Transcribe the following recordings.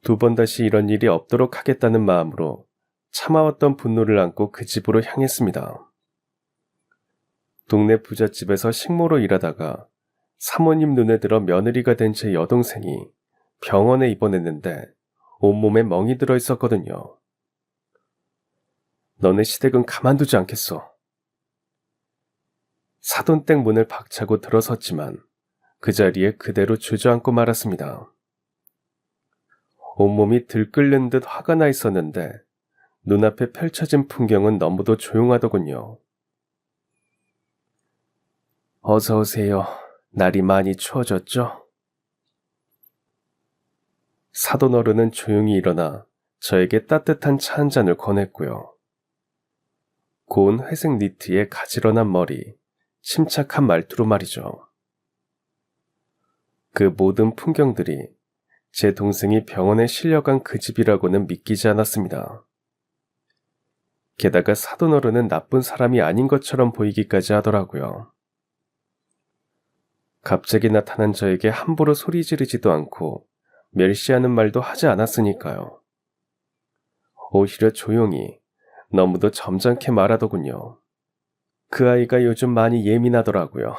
두 번 다시 이런 일이 없도록 하겠다는 마음으로 참아왔던 분노를 안고 그 집으로 향했습니다. 동네 부잣집에서 식모로 일하다가 사모님 눈에 들어 며느리가 된 제 여동생이 병원에 입원했는데 온몸에 멍이 들어 있었거든요. 너네 시댁은 가만두지 않겠어. 사돈댁 문을 박차고 들어섰지만 그 자리에 그대로 주저앉고 말았습니다. 온몸이 들끓는 듯 화가 나 있었는데 눈앞에 펼쳐진 풍경은 너무도 조용하더군요. 어서 오세요. 날이 많이 추워졌죠? 사돈 어른은 조용히 일어나 저에게 따뜻한 차 한 잔을 권했고요. 고운 회색 니트에 가지런한 머리, 침착한 말투로 말이죠. 그 모든 풍경들이 제 동생이 병원에 실려간 그 집이라고는 믿기지 않았습니다. 게다가 사돈 어른은 나쁜 사람이 아닌 것처럼 보이기까지 하더라고요. 갑자기 나타난 저에게 함부로 소리 지르지도 않고 멸시하는 말도 하지 않았으니까요. 오히려 조용히 너무도 점잖게 말하더군요. 그 아이가 요즘 많이 예민하더라고요.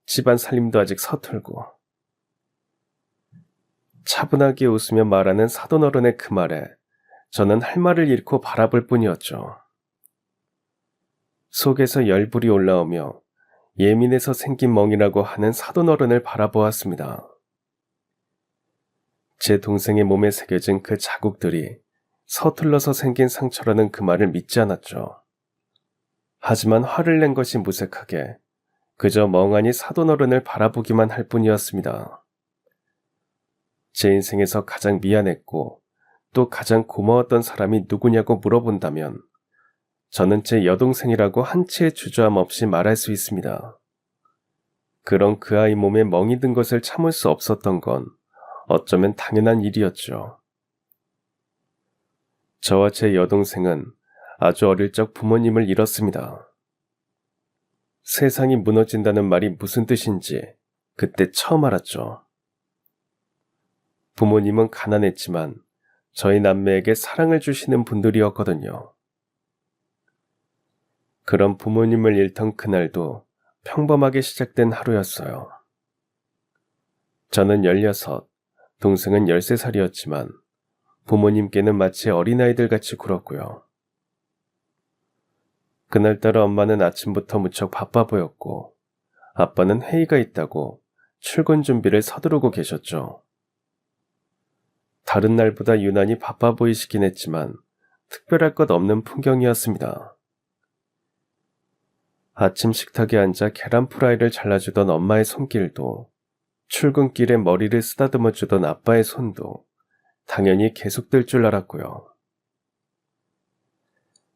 집안 살림도 아직 서툴고. 차분하게 웃으며 말하는 사돈 어른의 그 말에 저는 할 말을 잃고 바라볼 뿐이었죠. 속에서 열불이 올라오며 예민해서 생긴 멍이라고 하는 사돈 어른을 바라보았습니다. 제 동생의 몸에 새겨진 그 자국들이 서툴러서 생긴 상처라는 그 말을 믿지 않았죠. 하지만 화를 낸 것이 무색하게 그저 멍하니 사돈 어른을 바라보기만 할 뿐이었습니다. 제 인생에서 가장 미안했고 또 가장 고마웠던 사람이 누구냐고 물어본다면 저는 제 여동생이라고 한치의 주저함 없이 말할 수 있습니다. 그런 그 아이 몸에 멍이 든 것을 참을 수 없었던 건 어쩌면 당연한 일이었죠. 저와 제 여동생은 아주 어릴 적 부모님을 잃었습니다. 세상이 무너진다는 말이 무슨 뜻인지 그때 처음 알았죠. 부모님은 가난했지만 저희 남매에게 사랑을 주시는 분들이었거든요. 그런 부모님을 잃던 그날도 평범하게 시작된 하루였어요. 저는 16, 동생은 13살이었지만 부모님께는 마치 어린아이들 같이 굴었고요. 그날따라 엄마는 아침부터 무척 바빠 보였고 아빠는 회의가 있다고 출근 준비를 서두르고 계셨죠. 다른 날보다 유난히 바빠 보이시긴 했지만 특별할 것 없는 풍경이었습니다. 아침 식탁에 앉아 계란 프라이를 잘라주던 엄마의 손길도 출근길에 머리를 쓰다듬어 주던 아빠의 손도 당연히 계속될 줄 알았고요.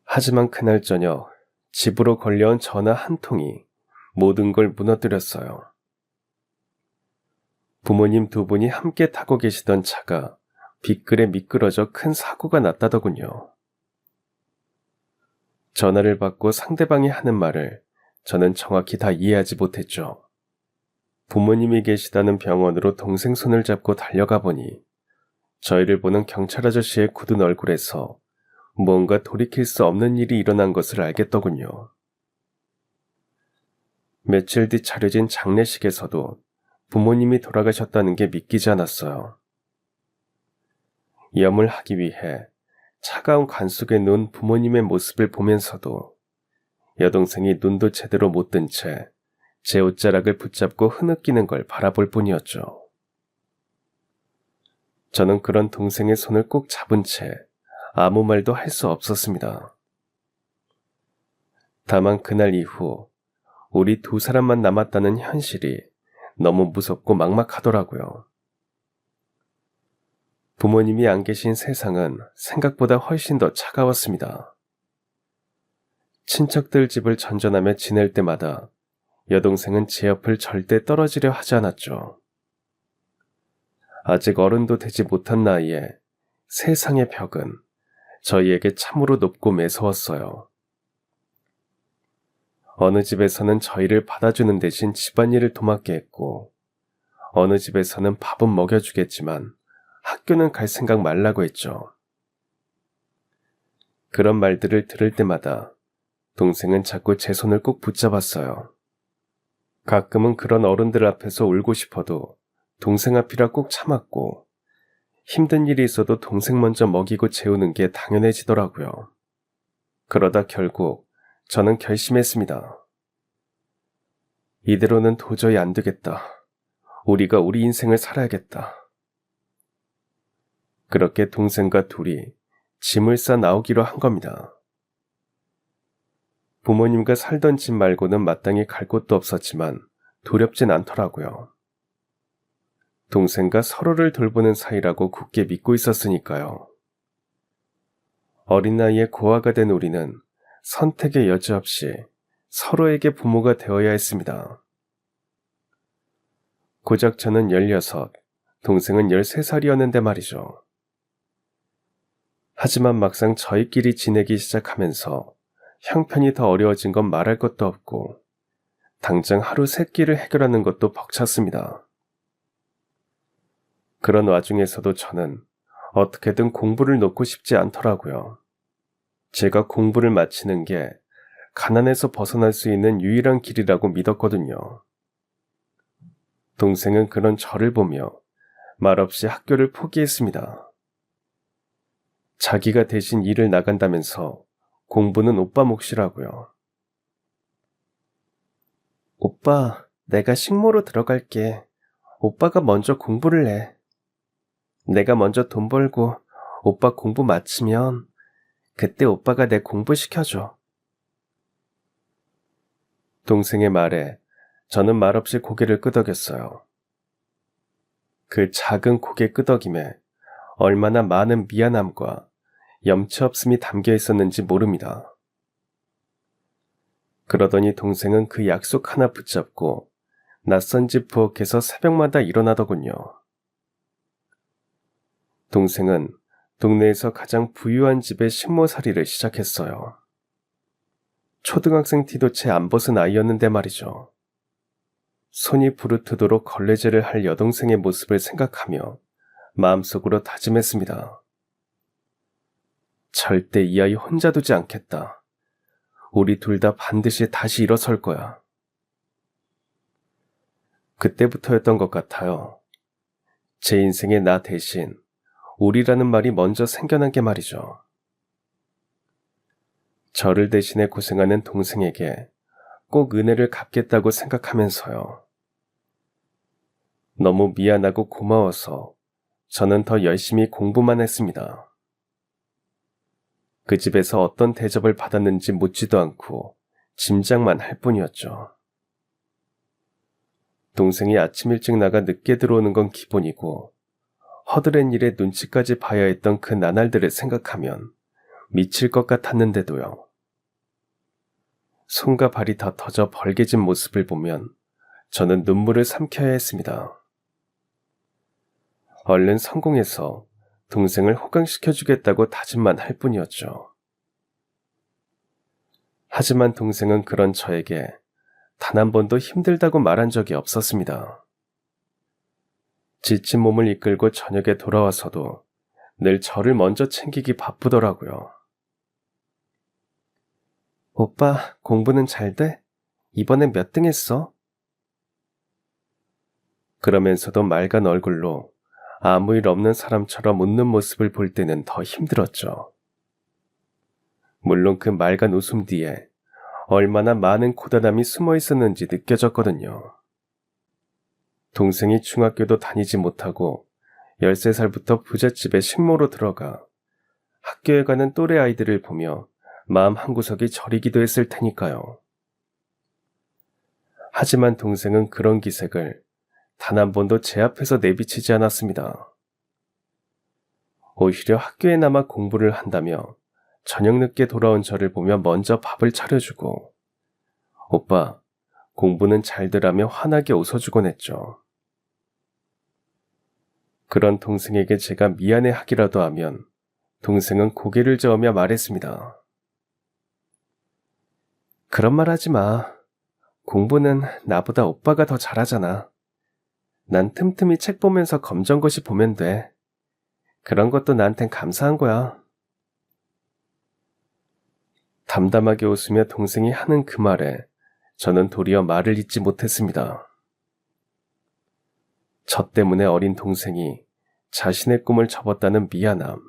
하지만 그날 저녁 집으로 걸려온 전화 한 통이 모든 걸 무너뜨렸어요. 부모님 두 분이 함께 타고 계시던 차가 빗글에 미끄러져 큰 사고가 났다더군요. 전화를 받고 상대방이 하는 말을 저는 정확히 다 이해하지 못했죠. 부모님이 계시다는 병원으로 동생 손을 잡고 달려가 보니 저희를 보는 경찰 아저씨의 굳은 얼굴에서 뭔가 돌이킬 수 없는 일이 일어난 것을 알겠더군요. 며칠 뒤 차려진 장례식에서도 부모님이 돌아가셨다는 게 믿기지 않았어요. 염을 하기 위해 차가운 관 속에 누운 부모님의 모습을 보면서도 여동생이 눈도 제대로 못 뜬 채 제 옷자락을 붙잡고 흐느끼는 걸 바라볼 뿐이었죠. 저는 그런 동생의 손을 꼭 잡은 채 아무 말도 할 수 없었습니다. 다만 그날 이후 우리 두 사람만 남았다는 현실이 너무 무섭고 막막하더라고요. 부모님이 안 계신 세상은 생각보다 훨씬 더 차가웠습니다. 친척들 집을 전전하며 지낼 때마다 여동생은 제 옆을 절대 떨어지려 하지 않았죠. 아직 어른도 되지 못한 나이에 세상의 벽은 저희에게 참으로 높고 매서웠어요. 어느 집에서는 저희를 받아주는 대신 집안일을 도맡게 했고 어느 집에서는 밥은 먹여주겠지만 학교는 갈 생각 말라고 했죠. 그런 말들을 들을 때마다 동생은 자꾸 제 손을 꼭 붙잡았어요. 가끔은 그런 어른들 앞에서 울고 싶어도 동생 앞이라 꼭 참았고, 힘든 일이 있어도 동생 먼저 먹이고 재우는 게 당연해지더라고요. 그러다 결국 저는 결심했습니다. 이대로는 도저히 안 되겠다. 우리가 우리 인생을 살아야겠다. 그렇게 동생과 둘이 짐을 싸 나오기로 한 겁니다. 부모님과 살던 집 말고는 마땅히 갈 곳도 없었지만 두렵진 않더라고요. 동생과 서로를 돌보는 사이라고 굳게 믿고 있었으니까요. 어린 나이에 고아가 된 우리는 선택의 여지 없이 서로에게 부모가 되어야 했습니다. 고작 저는 16, 동생은 13살이었는데 말이죠. 하지만 막상 저희끼리 지내기 시작하면서 형편이 더 어려워진 건 말할 것도 없고, 당장 하루 3끼를 해결하는 것도 벅찼습니다. 그런 와중에서도 저는 어떻게든 공부를 놓고 싶지 않더라고요. 제가 공부를 마치는 게 가난에서 벗어날 수 있는 유일한 길이라고 믿었거든요. 동생은 그런 저를 보며 말없이 학교를 포기했습니다. 자기가 대신 일을 나간다면서 공부는 오빠 몫이라고요. 오빠, 내가 식모로 들어갈게. 오빠가 먼저 공부를 해. 내가 먼저 돈 벌고 오빠 공부 마치면 그때 오빠가 내 공부 시켜줘. 동생의 말에 저는 말없이 고개를 끄덕였어요. 그 작은 고개 끄덕임에 얼마나 많은 미안함과 염치 없음이 담겨 있었는지 모릅니다. 그러더니 동생은 그 약속 하나 붙잡고 낯선 집 부엌에서 새벽마다 일어나더군요. 동생은 동네에서 가장 부유한 집의 식모살이를 시작했어요. 초등학생 티도 채 안 벗은 아이였는데 말이죠. 손이 부르트도록 걸레질을 할 여동생의 모습을 생각하며 마음속으로 다짐했습니다. 절대 이 아이 혼자 두지 않겠다. 우리 둘 다 반드시 다시 일어설 거야. 그때부터였던 것 같아요. 제 인생에 나 대신 우리라는 말이 먼저 생겨난 게 말이죠. 저를 대신해 고생하는 동생에게 꼭 은혜를 갚겠다고 생각하면서요. 너무 미안하고 고마워서 저는 더 열심히 공부만 했습니다. 그 집에서 어떤 대접을 받았는지 묻지도 않고 짐작만 할 뿐이었죠. 동생이 아침 일찍 나가 늦게 들어오는 건 기본이고, 허드렛 일에 눈치까지 봐야 했던 그 나날들을 생각하면 미칠 것 같았는데도요. 손과 발이 다 터져 벌개진 모습을 보면 저는 눈물을 삼켜야 했습니다. 얼른 성공해서 동생을 호강시켜주겠다고 다짐만 할 뿐이었죠. 하지만 동생은 그런 저에게 단 한 번도 힘들다고 말한 적이 없었습니다. 지친 몸을 이끌고 저녁에 돌아와서도 늘 저를 먼저 챙기기 바쁘더라고요. 오빠, 공부는 잘 돼? 이번엔 몇 등 했어? 그러면서도 맑은 얼굴로 아무 일 없는 사람처럼 웃는 모습을 볼 때는 더 힘들었죠. 물론 그 맑은 웃음 뒤에 얼마나 많은 고단함이 숨어 있었는지 느껴졌거든요. 동생이 중학교도 다니지 못하고 13살부터 부잣집에 식모로 들어가 학교에 가는 또래 아이들을 보며 마음 한구석이 저리기도 했을 테니까요. 하지만 동생은 그런 기색을 단 한 번도 제 앞에서 내비치지 않았습니다. 오히려 학교에 남아 공부를 한다며 저녁 늦게 돌아온 저를 보며 먼저 밥을 차려주고, 오빠, 공부는 잘되라며 환하게 웃어주곤 했죠. 그런 동생에게 제가 미안해하기라도 하면 동생은 고개를 저으며 말했습니다. 그런 말 하지 마. 공부는 나보다 오빠가 더 잘하잖아. 난 틈틈이 책 보면서 검정고시 보면 돼. 그런 것도 나한텐 감사한 거야. 담담하게 웃으며 동생이 하는 그 말에 저는 도리어 말을 잇지 못했습니다. 저 때문에 어린 동생이 자신의 꿈을 접었다는 미안함.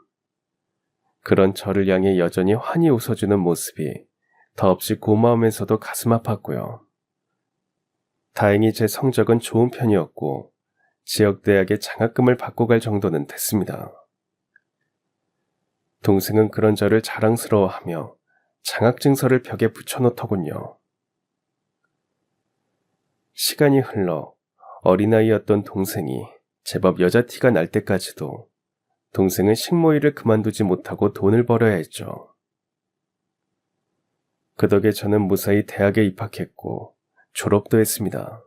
그런 저를 향해 여전히 환히 웃어주는 모습이 더없이 고마우면서도 가슴 아팠고요. 다행히 제 성적은 좋은 편이었고 지역대학에 장학금을 받고 갈 정도는 됐습니다. 동생은 그런 저를 자랑스러워하며 장학증서를 벽에 붙여놓더군요. 시간이 흘러 어린아이였던 동생이 제법 여자티가 날 때까지도 동생은 식모일을 그만두지 못하고 돈을 벌어야 했죠. 그 덕에 저는 무사히 대학에 입학했고 졸업도 했습니다.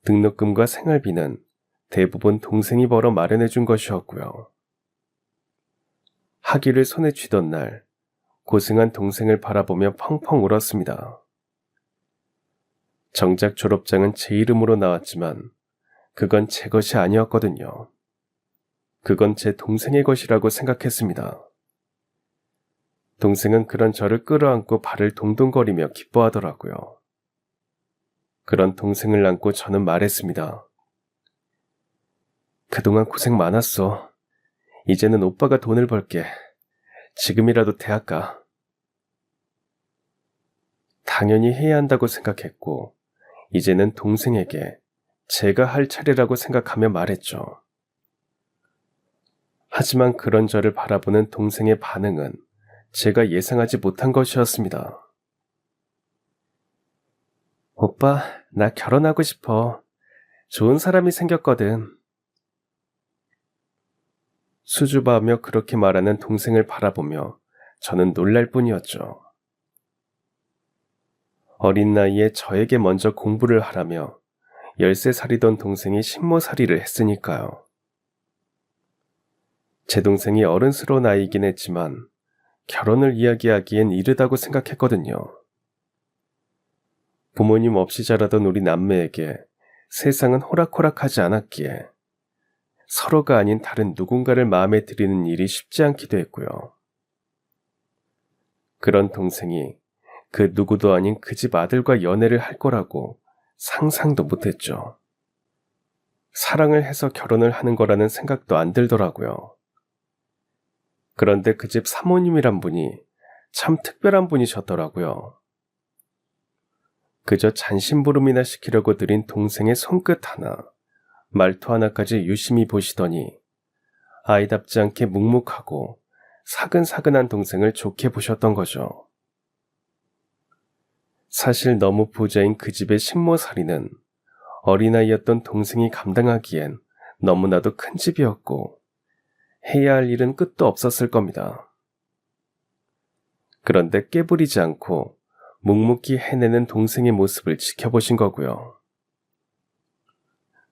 등록금과 생활비는 대부분 동생이 벌어 마련해 준 것이었고요. 학위를 손에 쥐던 날 고생한 동생을 바라보며 펑펑 울었습니다. 정작 졸업장은 제 이름으로 나왔지만 그건 제 것이 아니었거든요. 그건 제 동생의 것이라고 생각했습니다. 동생은 그런 저를 끌어안고 발을 동동거리며 기뻐하더라고요. 그런 동생을 안고 저는 말했습니다. 그동안 고생 많았어. 이제는 오빠가 돈을 벌게. 지금이라도 대학 가. 당연히 해야 한다고 생각했고 이제는 동생에게 제가 할 차례라고 생각하며 말했죠. 하지만 그런 저를 바라보는 동생의 반응은 제가 예상하지 못한 것이었습니다. 오빠, 나 결혼하고 싶어. 좋은 사람이 생겼거든. 수줍어하며 그렇게 말하는 동생을 바라보며 저는 놀랄 뿐이었죠. 어린 나이에 저에게 먼저 공부를 하라며 13살이던 동생이 식모살이를 했으니까요. 제 동생이 어른스러운 아이이긴 했지만 결혼을 이야기하기엔 이르다고 생각했거든요. 부모님 없이 자라던 우리 남매에게 세상은 호락호락하지 않았기에 서로가 아닌 다른 누군가를 마음에 들이는 일이 쉽지 않기도 했고요. 그런 동생이 그 누구도 아닌 그 집 아들과 연애를 할 거라고 상상도 못했죠. 사랑을 해서 결혼을 하는 거라는 생각도 안 들더라고요. 그런데 그 집 사모님이란 분이 참 특별한 분이셨더라고요. 그저 잔심부름이나 시키려고 드린 동생의 손끝 하나, 말투 하나까지 유심히 보시더니 아이답지 않게 묵묵하고 사근사근한 동생을 좋게 보셨던 거죠. 사실 너무 부자인 그 집의 식모살이는 어린아이였던 동생이 감당하기엔 너무나도 큰 집이었고 해야 할 일은 끝도 없었을 겁니다. 그런데 깨부리지 않고 묵묵히 해내는 동생의 모습을 지켜보신 거고요.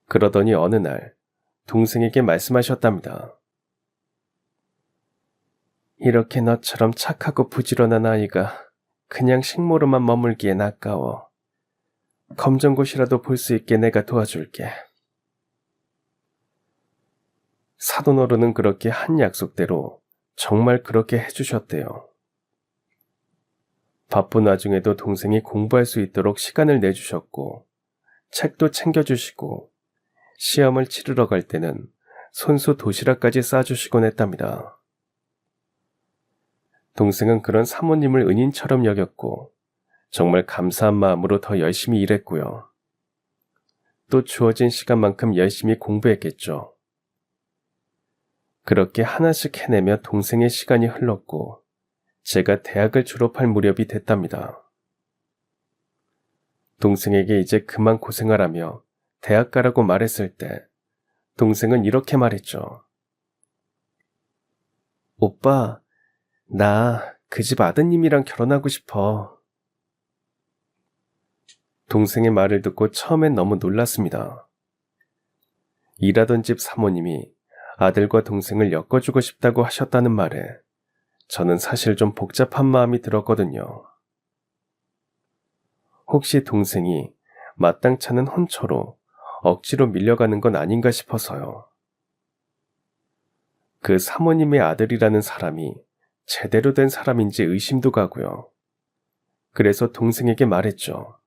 그러더니 어느 날 동생에게 말씀하셨답니다. 이렇게 너처럼 착하고 부지런한 아이가 그냥 식모로만 머물기엔 아까워. 검정고시라도 볼 수 있게 내가 도와줄게. 사돈어른은 그렇게 한 약속대로 정말 그렇게 해주셨대요. 바쁜 와중에도 동생이 공부할 수 있도록 시간을 내주셨고 책도 챙겨주시고 시험을 치르러 갈 때는 손수 도시락까지 싸주시곤 했답니다. 동생은 그런 사모님을 은인처럼 여겼고 정말 감사한 마음으로 더 열심히 일했고요. 또 주어진 시간만큼 열심히 공부했겠죠. 그렇게 하나씩 해내며 동생의 시간이 흘렀고 제가 대학을 졸업할 무렵이 됐답니다. 동생에게 이제 그만 고생하라며 대학 가라고 말했을 때 동생은 이렇게 말했죠. 오빠, 나 그 집 아드님이랑 결혼하고 싶어. 동생의 말을 듣고 처음엔 너무 놀랐습니다. 일하던 집 사모님이 아들과 동생을 엮어주고 싶다고 하셨다는 말에 저는 사실 좀 복잡한 마음이 들었거든요. 혹시 동생이 마땅찮은 혼처로 억지로 밀려가는 건 아닌가 싶어서요. 그 사모님의 아들이라는 사람이 제대로 된 사람인지 의심도 가고요. 그래서 동생에게 말했죠.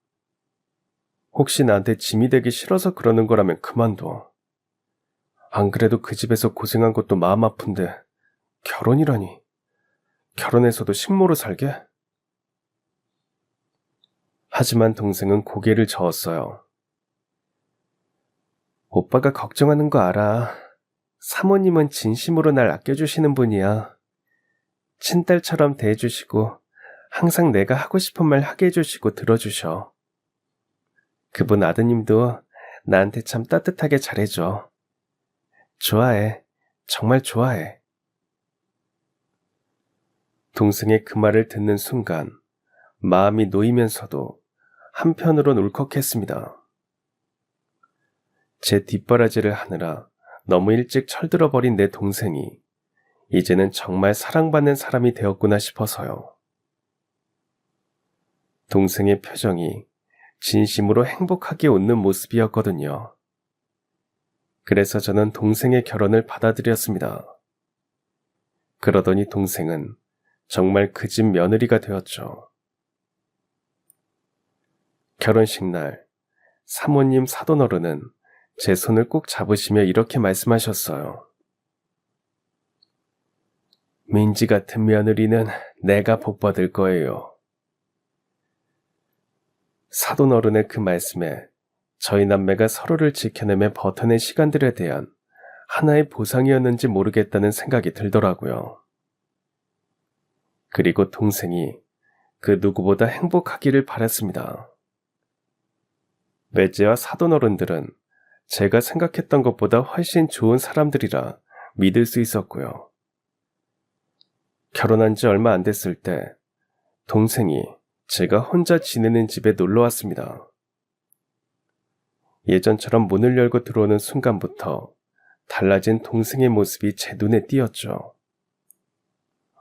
혹시 나한테 짐이 되기 싫어서 그러는 거라면 그만둬. 안 그래도 그 집에서 고생한 것도 마음 아픈데 결혼이라니. 결혼해서도 식모로 살게? 하지만 동생은 고개를 저었어요. 오빠가 걱정하는 거 알아. 사모님은 진심으로 날 아껴주시는 분이야. 친딸처럼 대해주시고 항상 내가 하고 싶은 말 하게 해주시고 들어주셔. 그분 아드님도 나한테 참 따뜻하게 잘해줘. 좋아해. 정말 좋아해. 동생의 그 말을 듣는 순간 마음이 놓이면서도 한편으론 울컥했습니다. 제 뒷바라지를 하느라 너무 일찍 철들어버린 내 동생이 이제는 정말 사랑받는 사람이 되었구나 싶어서요. 동생의 표정이 진심으로 행복하게 웃는 모습이었거든요. 그래서 저는 동생의 결혼을 받아들였습니다. 그러더니 동생은 정말 그 집 며느리가 되었죠. 결혼식 날 사모님 사돈어른은 제 손을 꼭 잡으시며 이렇게 말씀하셨어요. 민지 같은 며느리는 내가 복받을 거예요. 사돈어른의 그 말씀에 저희 남매가 서로를 지켜내며 버텨낸 시간들에 대한 하나의 보상이었는지 모르겠다는 생각이 들더라고요. 그리고 동생이 그 누구보다 행복하기를 바랐습니다. 매제와 사돈어른들은 제가 생각했던 것보다 훨씬 좋은 사람들이라 믿을 수 있었고요. 결혼한 지 얼마 안 됐을 때 동생이 제가 혼자 지내는 집에 놀러 왔습니다. 예전처럼 문을 열고 들어오는 순간부터 달라진 동생의 모습이 제 눈에 띄었죠.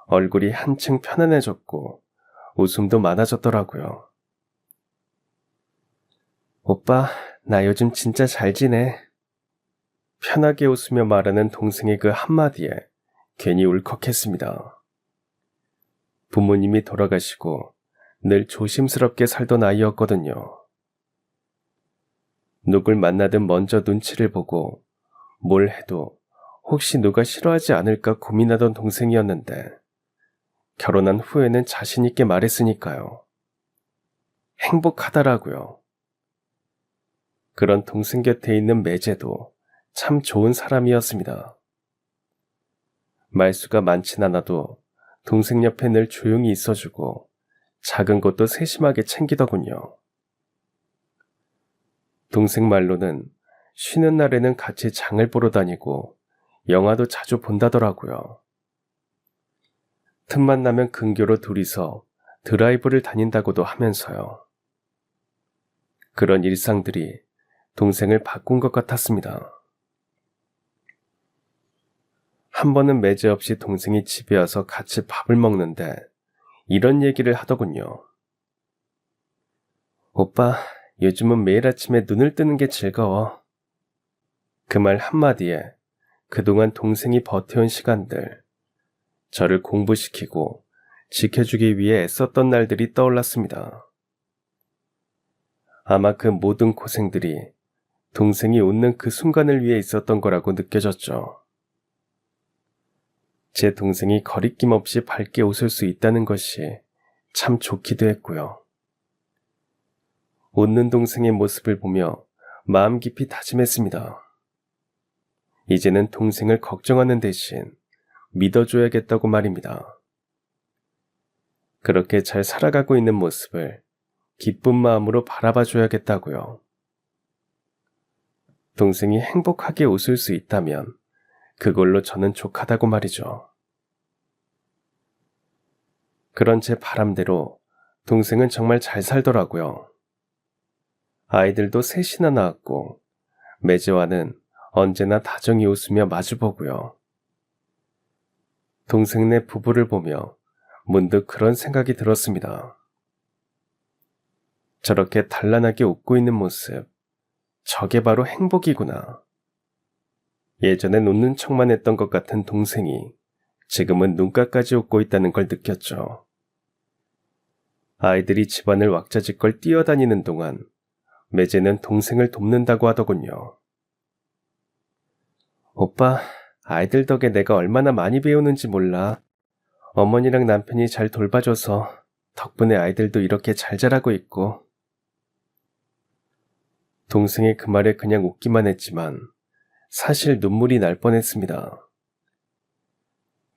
얼굴이 한층 편안해졌고 웃음도 많아졌더라고요. 오빠, 나 요즘 진짜 잘 지내. 편하게 웃으며 말하는 동생의 그 한마디에 괜히 울컥했습니다. 부모님이 돌아가시고 늘 조심스럽게 살던 아이였거든요. 누굴 만나든 먼저 눈치를 보고 뭘 해도 혹시 누가 싫어하지 않을까 고민하던 동생이었는데 결혼한 후에는 자신 있게 말했으니까요. 행복하다라고요. 그런 동생 곁에 있는 매제도 참 좋은 사람이었습니다. 말수가 많진 않아도 동생 옆에 늘 조용히 있어주고 작은 것도 세심하게 챙기더군요. 동생 말로는 쉬는 날에는 같이 장을 보러 다니고 영화도 자주 본다더라고요. 틈만 나면 근교로 둘이서 드라이브를 다닌다고도 하면서요. 그런 일상들이 동생을 바꾼 것 같았습니다. 한 번은 매제 없이 동생이 집에 와서 같이 밥을 먹는데 이런 얘기를 하더군요. 오빠, 요즘은 매일 아침에 눈을 뜨는 게 즐거워. 그 말 한마디에 그동안 동생이 버텨온 시간들, 저를 공부시키고 지켜주기 위해 애썼던 날들이 떠올랐습니다. 아마 그 모든 고생들이 동생이 웃는 그 순간을 위해 있었던 거라고 느껴졌죠. 제 동생이 거리낌 없이 밝게 웃을 수 있다는 것이 참 좋기도 했고요. 웃는 동생의 모습을 보며 마음 깊이 다짐했습니다. 이제는 동생을 걱정하는 대신 믿어줘야겠다고 말입니다. 그렇게 잘 살아가고 있는 모습을 기쁜 마음으로 바라봐줘야겠다고요. 동생이 행복하게 웃을 수 있다면 그걸로 저는 족하다고 말이죠. 그런 제 바람대로 동생은 정말 잘 살더라고요. 아이들도 셋이나 낳았고 매제와는 언제나 다정히 웃으며 마주보고요. 동생네 부부를 보며 문득 그런 생각이 들었습니다. 저렇게 단란하게 웃고 있는 모습, 저게 바로 행복이구나. 예전엔 웃는 척만 했던 것 같은 동생이 지금은 눈가까지 웃고 있다는 걸 느꼈죠. 아이들이 집안을 왁자지껄 뛰어다니는 동안 매제는 동생을 돕는다고 하더군요. 오빠, 아이들 덕에 내가 얼마나 많이 배우는지 몰라. 어머니랑 남편이 잘 돌봐줘서 덕분에 아이들도 이렇게 잘 자라고 있고. 동생의 그 말에 그냥 웃기만 했지만 사실 눈물이 날 뻔했습니다.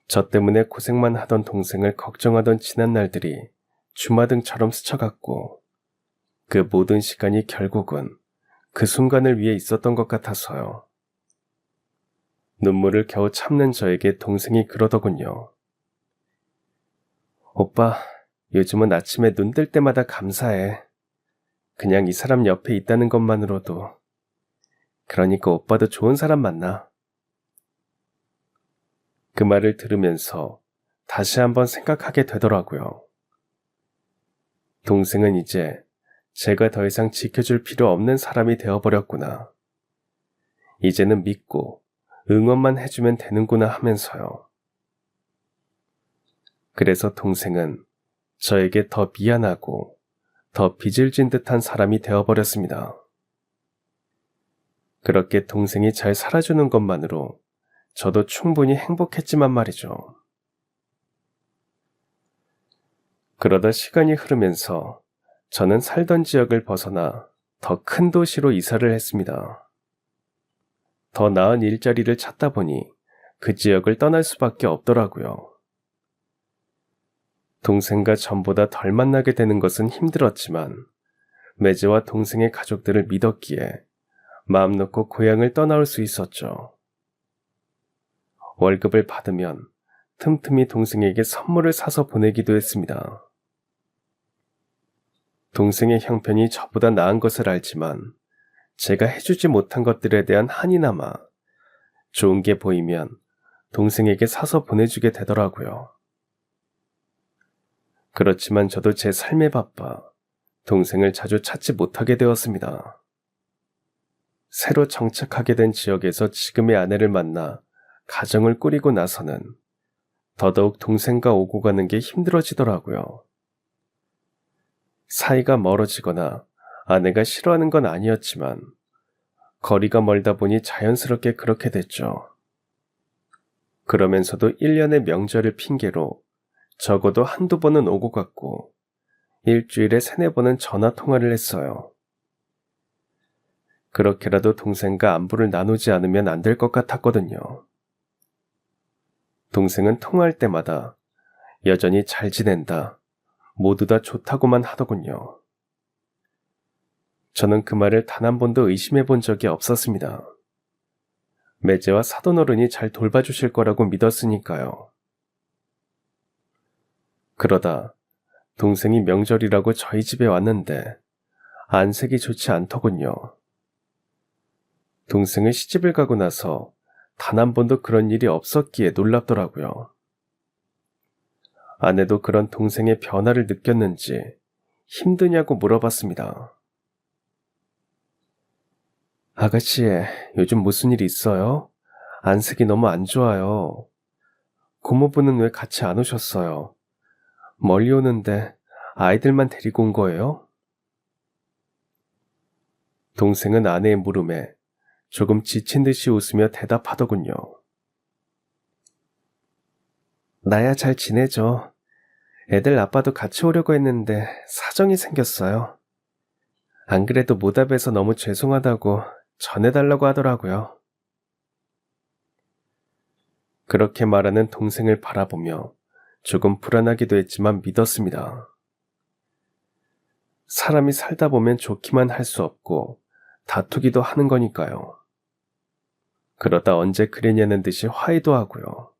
저 때문에 고생만 하던 동생을 걱정하던 지난 날들이 주마등처럼 스쳐갔고 그 모든 시간이 결국은 그 순간을 위해 있었던 것 같아서요. 눈물을 겨우 참는 저에게 동생이 그러더군요. 오빠, 요즘은 아침에 눈 뜰 때마다 감사해. 그냥 이 사람 옆에 있다는 것만으로도. 그러니까 오빠도 좋은 사람 만나. 그 말을 들으면서 다시 한번 생각하게 되더라고요. 동생은 이제 제가 더 이상 지켜줄 필요 없는 사람이 되어버렸구나. 이제는 믿고 응원만 해주면 되는구나 하면서요. 그래서 동생은 저에게 더 미안하고 더 빚을 진 듯한 사람이 되어버렸습니다. 그렇게 동생이 잘 살아주는 것만으로 저도 충분히 행복했지만 말이죠. 그러다 시간이 흐르면서 저는 살던 지역을 벗어나 더 큰 도시로 이사를 했습니다. 더 나은 일자리를 찾다 보니 그 지역을 떠날 수밖에 없더라고요. 동생과 전보다 덜 만나게 되는 것은 힘들었지만 매제와 동생의 가족들을 믿었기에 마음 놓고 고향을 떠나올 수 있었죠. 월급을 받으면 틈틈이 동생에게 선물을 사서 보내기도 했습니다. 동생의 형편이 저보다 나은 것을 알지만 제가 해주지 못한 것들에 대한 한이 남아 좋은 게 보이면 동생에게 사서 보내주게 되더라고요. 그렇지만 저도 제 삶에 바빠 동생을 자주 찾지 못하게 되었습니다. 새로 정착하게 된 지역에서 지금의 아내를 만나 가정을 꾸리고 나서는 더더욱 동생과 오고 가는 게 힘들어지더라고요. 사이가 멀어지거나 아내가 싫어하는 건 아니었지만 거리가 멀다 보니 자연스럽게 그렇게 됐죠. 그러면서도 1년의 명절을 핑계로 적어도 한두 번은 오고 갔고 일주일에 3-4번은 전화 통화를 했어요. 그렇게라도 동생과 안부를 나누지 않으면 안 될 것 같았거든요. 동생은 통화할 때마다 여전히 잘 지낸다, 모두 다 좋다고만 하더군요. 저는 그 말을 단 한 번도 의심해 본 적이 없었습니다. 매제와 사돈어른이 잘 돌봐주실 거라고 믿었으니까요. 그러다 동생이 명절이라고 저희 집에 왔는데 안색이 좋지 않더군요. 동생은 시집을 가고 나서 단 한 번도 그런 일이 없었기에 놀랍더라고요. 아내도 그런 동생의 변화를 느꼈는지 힘드냐고 물어봤습니다. 아가씨, 요즘 무슨 일 있어요? 안색이 너무 안 좋아요. 고모부는 왜 같이 안 오셨어요? 멀리 오는데 아이들만 데리고 온 거예요? 동생은 아내의 물음에 조금 지친 듯이 웃으며 대답하더군요. 나야 잘 지내죠. 애들 아빠도 같이 오려고 했는데 사정이 생겼어요. 안 그래도 모답해서 너무 죄송하다고 전해달라고 하더라고요. 그렇게 말하는 동생을 바라보며 조금 불안하기도 했지만 믿었습니다. 사람이 살다 보면 좋기만 할 수 없고 다투기도 하는 거니까요. 그러다 언제 그랬냐는 듯이 화해도 하고요.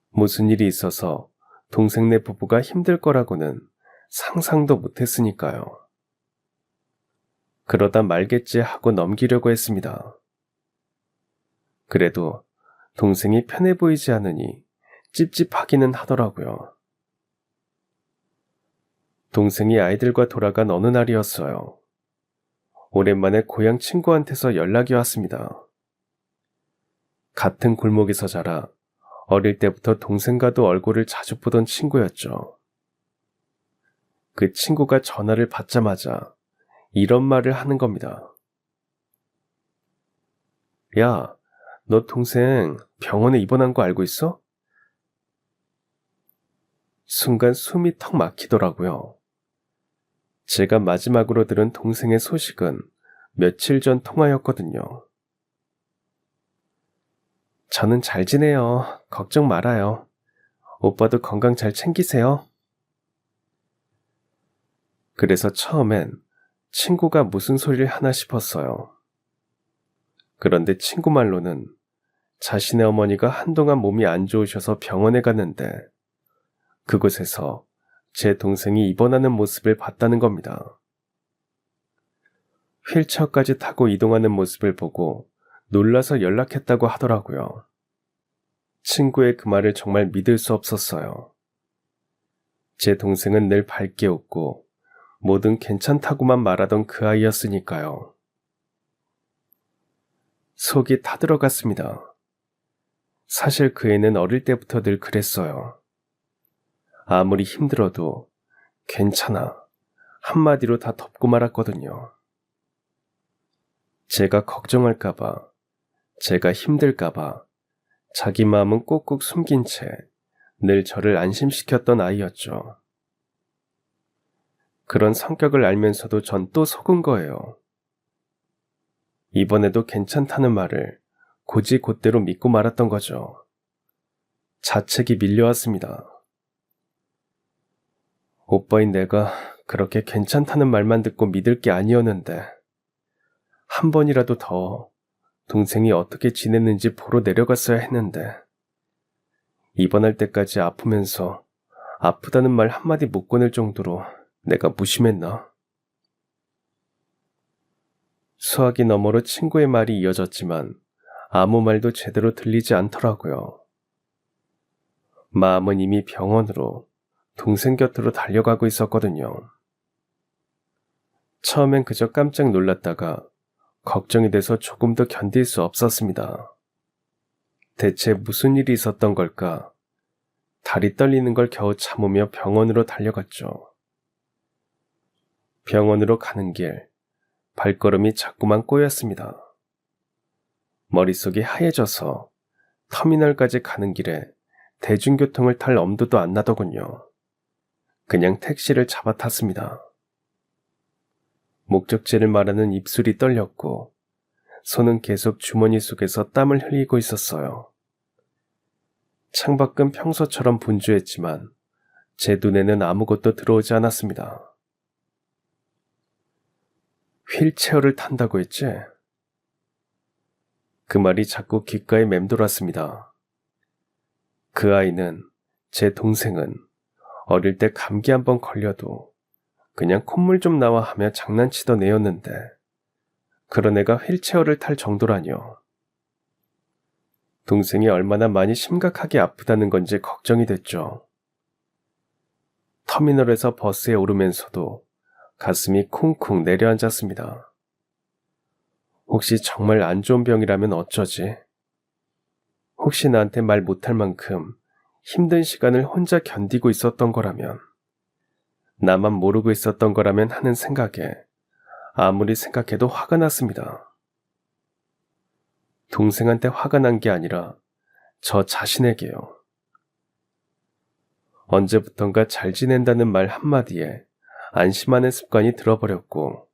무슨 일이 있어서 동생네 부부가 힘들 거라고는 상상도 못했으니까요. 그러다 말겠지 하고 넘기려고 했습니다. 그래도 동생이 편해 보이지 않으니 찝찝하기는 하더라고요. 동생이 아이들과 돌아간 어느 날이었어요. 오랜만에 고향 친구한테서 연락이 왔습니다. 같은 골목에서 자라 어릴 때부터 동생과도 얼굴을 자주 보던 친구였죠. 그 친구가 전화를 받자마자 이런 말을 하는 겁니다. 야, 너 동생 병원에 입원한 거 알고 있어? 순간 숨이 턱 막히더라고요. 제가 마지막으로 들은 동생의 소식은 며칠 전 통화였거든요. 저는 잘 지내요. 걱정 말아요. 오빠도 건강 잘 챙기세요. 그래서 처음엔 친구가 무슨 소리를 하나 싶었어요. 그런데 친구 말로는 자신의 어머니가 한동안 몸이 안 좋으셔서 병원에 갔는데 그곳에서 제 동생이 입원하는 모습을 봤다는 겁니다. 휠체어까지 타고 이동하는 모습을 보고 놀라서 연락했다고 하더라고요. 친구의 그 말을 정말 믿을 수 없었어요. 제 동생은 늘 밝게 웃고 뭐든 괜찮다고만 말하던 그 아이였으니까요. 속이 타들어갔습니다. 사실 그 애는 어릴 때부터 늘 그랬어요. 아무리 힘들어도 괜찮아 한마디로 다 덮고 말았거든요. 제가 걱정할까봐, 제가 힘들까봐 자기 마음은 꾹꾹 숨긴 채 늘 저를 안심시켰던 아이였죠. 그런 성격을 알면서도 전 또 속은 거예요. 이번에도 괜찮다는 말을 곧이곧대로 믿고 말았던 거죠. 자책이 밀려왔습니다. 오빠인 내가 그렇게 괜찮다는 말만 듣고 믿을 게 아니었는데 한 번이라도 더 동생이 어떻게 지냈는지 보러 내려갔어야 했는데 입원할 때까지 아프면서 아프다는 말 한마디 못 꺼낼 정도로 내가 무심했나? 수화기 너머로 친구의 말이 이어졌지만 아무 말도 제대로 들리지 않더라고요. 마음은 이미 병원으로 동생 곁으로 달려가고 있었거든요. 처음엔 그저 깜짝 놀랐다가 걱정이 돼서 조금 더 견딜 수 없었습니다. 대체 무슨 일이 있었던 걸까? 다리 떨리는 걸 겨우 참으며 병원으로 달려갔죠. 병원으로 가는 길, 발걸음이 자꾸만 꼬였습니다. 머릿속이 하얘져서 터미널까지 가는 길에 대중교통을 탈 엄두도 안 나더군요. 그냥 택시를 잡아 탔습니다. 목적지를 말하는 입술이 떨렸고 손은 계속 주머니 속에서 땀을 흘리고 있었어요. 창밖은 평소처럼 분주했지만 제 눈에는 아무것도 들어오지 않았습니다. 휠체어를 탄다고 했지? 그 말이 자꾸 귓가에 맴돌았습니다. 그 아이는, 제 동생은 어릴 때 감기 한번 걸려도 그냥 콧물 좀 나와 하며 장난치던 애였는데 그런 애가 휠체어를 탈 정도라뇨. 동생이 얼마나 많이 심각하게 아프다는 건지 걱정이 됐죠. 터미널에서 버스에 오르면서도 가슴이 쿵쿵 내려앉았습니다. 혹시 정말 안 좋은 병이라면 어쩌지? 혹시 나한테 말 못할 만큼 힘든 시간을 혼자 견디고 있었던 거라면, 나만 모르고 있었던 거라면 하는 생각에 아무리 생각해도 화가 났습니다. 동생한테 화가 난 게 아니라 저 자신에게요. 언제부턴가 잘 지낸다는 말 한마디에 안심하는 습관이 들어버렸고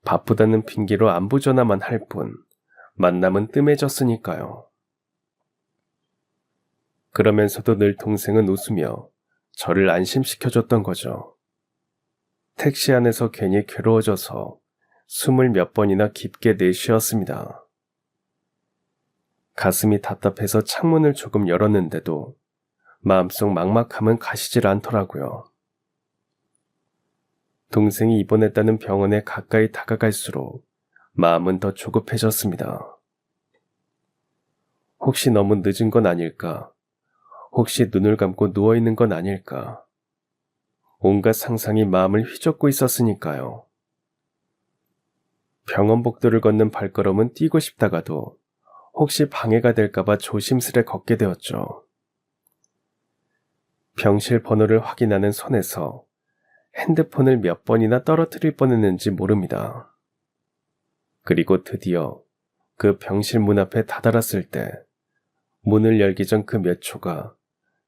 바쁘다는 핑계로 안부 전화만 할 뿐 만남은 뜸해졌으니까요. 그러면서도 늘 동생은 웃으며 저를 안심시켜줬던 거죠. 택시 안에서 괜히 괴로워져서 숨을 몇 번이나 깊게 내쉬었습니다. 가슴이 답답해서 창문을 조금 열었는데도 마음속 막막함은 가시질 않더라고요. 동생이 입원했다는 병원에 가까이 다가갈수록 마음은 더 조급해졌습니다. 혹시 너무 늦은 건 아닐까? 혹시 눈을 감고 누워있는 건 아닐까? 온갖 상상이 마음을 휘젓고 있었으니까요. 병원 복도를 걷는 발걸음은 뛰고 싶다가도 혹시 방해가 될까봐 조심스레 걷게 되었죠. 병실 번호를 확인하는 손에서 핸드폰을 몇 번이나 떨어뜨릴 뻔했는지 모릅니다. 그리고 드디어 그 병실 문 앞에 다다랐을 때 문을 열기 전 그 몇 초가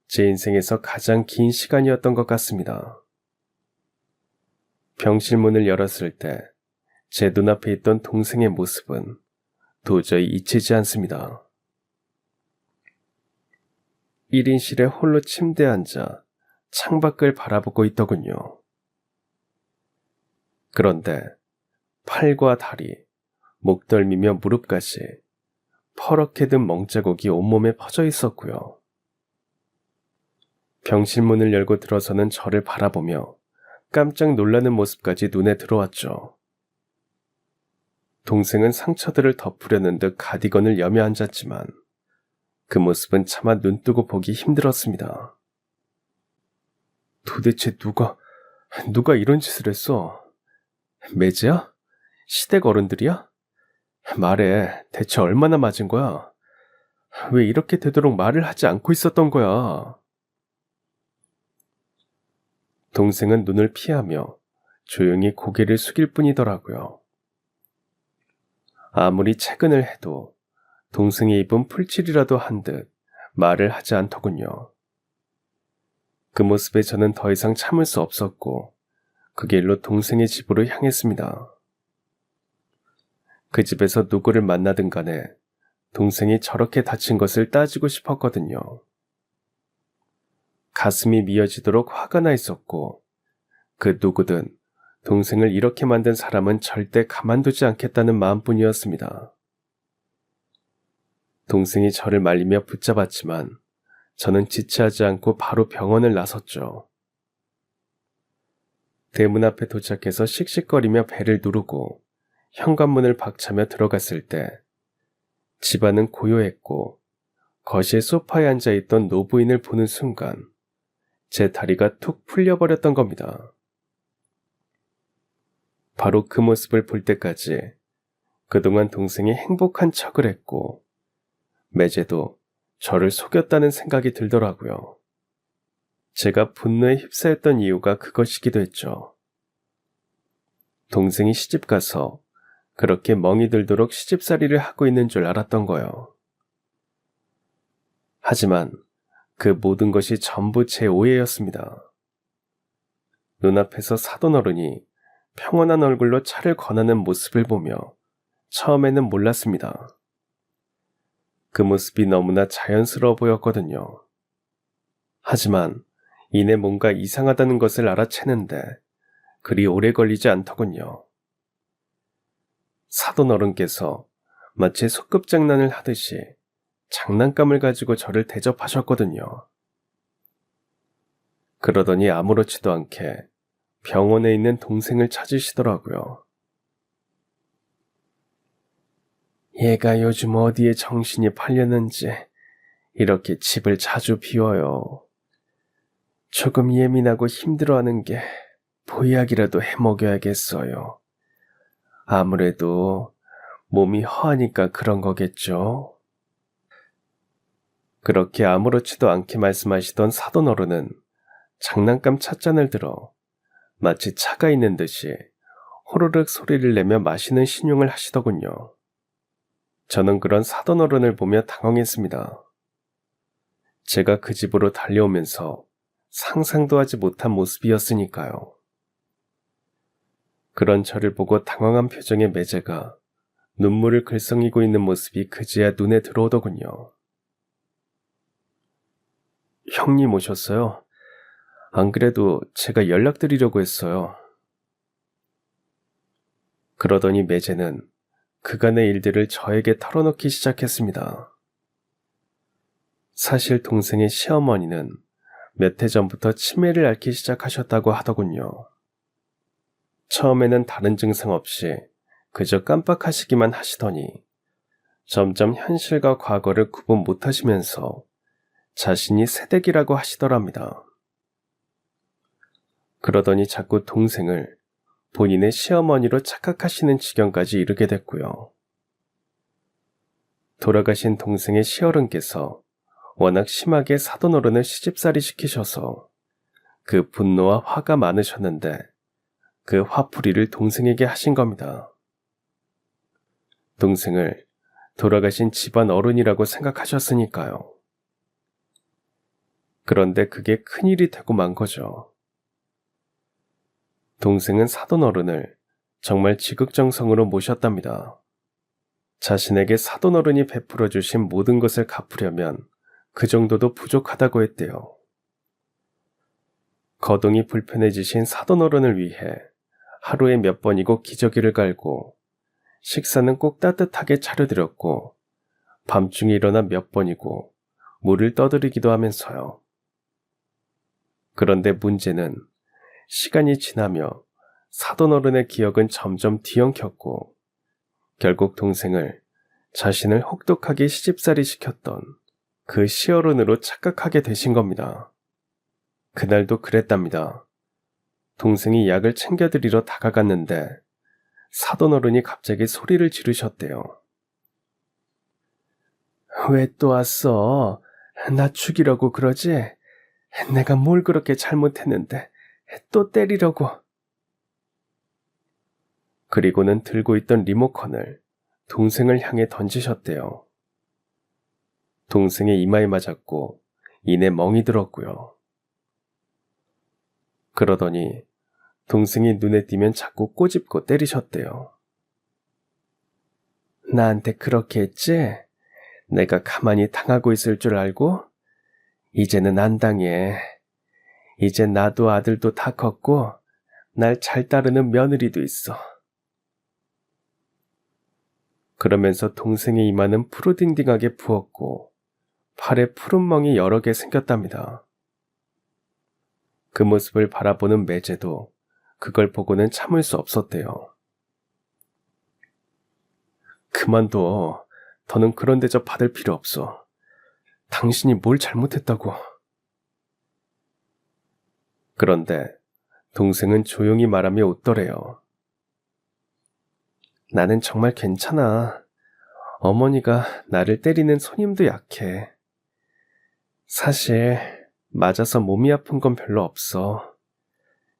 제 인생에서 가장 긴 시간이었던 것 같습니다. 병실 문을 열었을 때 제 눈앞에 있던 동생의 모습은 도저히 잊히지 않습니다. 1인실에 홀로 침대에 앉아 창밖을 바라보고 있더군요. 그런데 팔과 다리, 목덜미며 무릎까지 퍼렇게 든 멍자국이 온몸에 퍼져 있었고요. 병실 문을 열고 들어서는 저를 바라보며 깜짝 놀라는 모습까지 눈에 들어왔죠. 동생은 상처들을 덮으려는 듯 가디건을 여며 앉았지만 그 모습은 차마 눈뜨고 보기 힘들었습니다. 도대체 누가 이런 짓을 했어? 매제야? 시댁 어른들이야? 말해, 대체 얼마나 맞은 거야? 왜 이렇게 되도록 말을 하지 않고 있었던 거야? 동생은 눈을 피하며 조용히 고개를 숙일 뿐이더라고요. 아무리 채근을 해도 동생의 입은 풀칠이라도 한 듯 말을 하지 않더군요. 그 모습에 저는 더 이상 참을 수 없었고 그 길로 동생의 집으로 향했습니다. 그 집에서 누구를 만나든 간에 동생이 저렇게 다친 것을 따지고 싶었거든요. 가슴이 미어지도록 화가 나 있었고 그 누구든 동생을 이렇게 만든 사람은 절대 가만두지 않겠다는 마음뿐이었습니다. 동생이 저를 말리며 붙잡았지만 저는 지체하지 않고 바로 병원을 나섰죠. 대문 앞에 도착해서 씩씩거리며 벨을 누르고 현관문을 박차며 들어갔을 때 집안은 고요했고 거실 소파에 앉아있던 노부인을 보는 순간 제 다리가 툭 풀려버렸던 겁니다. 바로 그 모습을 볼 때까지 그동안 동생이 행복한 척을 했고 매제도 저를 속였다는 생각이 들더라고요. 제가 분노에 휩싸였던 이유가 그것이기도 했죠. 동생이 시집가서 그렇게 멍이 들도록 시집살이를 하고 있는 줄 알았던 거요. 하지만 그 모든 것이 전부 제 오해였습니다. 눈앞에서 사돈어른이 평온한 얼굴로 차를 권하는 모습을 보며 처음에는 몰랐습니다. 그 모습이 너무나 자연스러워 보였거든요. 하지만 이내 뭔가 이상하다는 것을 알아채는데 그리 오래 걸리지 않더군요. 사돈어른께서 마치 소꿉장난을 하듯이 장난감을 가지고 저를 대접하셨거든요. 그러더니 아무렇지도 않게 병원에 있는 동생을 찾으시더라고요. 얘가 요즘 어디에 정신이 팔렸는지 이렇게 집을 자주 비워요. 조금 예민하고 힘들어하는 게 보약이라도 해먹여야겠어요. 아무래도 몸이 허하니까 그런 거겠죠. 그렇게 아무렇지도 않게 말씀하시던 사돈어른은 장난감 찻잔을 들어 마치 차가 있는 듯이 호로륵 소리를 내며 마시는 신용을 하시더군요. 저는 그런 사돈어른을 보며 당황했습니다. 제가 그 집으로 달려오면서 상상도 하지 못한 모습이었으니까요. 그런 저를 보고 당황한 표정의 매제가 눈물을 글썽이고 있는 모습이 그제야 눈에 들어오더군요. 형님 오셨어요? 안 그래도 제가 연락드리려고 했어요. 그러더니 매제는 그간의 일들을 저에게 털어놓기 시작했습니다. 사실 동생의 시어머니는 몇 해 전부터 치매를 앓기 시작하셨다고 하더군요. 처음에는 다른 증상 없이 그저 깜빡하시기만 하시더니 점점 현실과 과거를 구분 못하시면서 자신이 새댁이라고 하시더랍니다. 그러더니 자꾸 동생을 본인의 시어머니로 착각하시는 지경까지 이르게 됐고요. 돌아가신 동생의 시어른께서 워낙 심하게 사돈어른을 시집살이 시키셔서 그 분노와 화가 많으셨는데 그 화풀이를 동생에게 하신 겁니다. 동생을 돌아가신 집안 어른이라고 생각하셨으니까요. 그런데 그게 큰일이 되고 만 거죠. 동생은 사돈어른을 정말 지극정성으로 모셨답니다. 자신에게 사돈어른이 베풀어 주신 모든 것을 갚으려면 그 정도도 부족하다고 했대요. 거동이 불편해지신 사돈어른을 위해 하루에 몇 번이고 기저귀를 갈고 식사는 꼭 따뜻하게 차려드렸고 밤중에 일어나 몇 번이고 물을 떠드리기도 하면서요. 그런데 문제는 시간이 지나며 사돈어른의 기억은 점점 뒤엉켰고 결국 동생을 자신을 혹독하게 시집살이 시켰던 그 시어른으로 착각하게 되신 겁니다. 그날도 그랬답니다. 동생이 약을 챙겨드리러 다가갔는데 사돈어른이 갑자기 소리를 지르셨대요. 왜 또 왔어? 나 죽이려고 그러지? 내가 뭘 그렇게 잘못했는데 또 때리려고. 그리고는 들고 있던 리모컨을 동생을 향해 던지셨대요. 동생의 이마에 맞았고 이내 멍이 들었고요. 그러더니 동생이 눈에 띄면 자꾸 꼬집고 때리셨대요. 나한테 그렇게 했지? 내가 가만히 당하고 있을 줄 알고? 이제는 안 당해. 이제 나도 아들도 다 컸고 날 잘 따르는 며느리도 있어. 그러면서 동생의 이마는 푸르딩딩하게 부었고 팔에 푸른 멍이 여러 개 생겼답니다. 그 모습을 바라보는 매제도 그걸 보고는 참을 수 없었대요. 그만둬. 더는 그런 대접 받을 필요 없어. 당신이 뭘 잘못했다고. 그런데 동생은 조용히 말하며 웃더래요. 나는 정말 괜찮아. 어머니가 나를 때리는 손님도 약해. 사실 맞아서 몸이 아픈 건 별로 없어.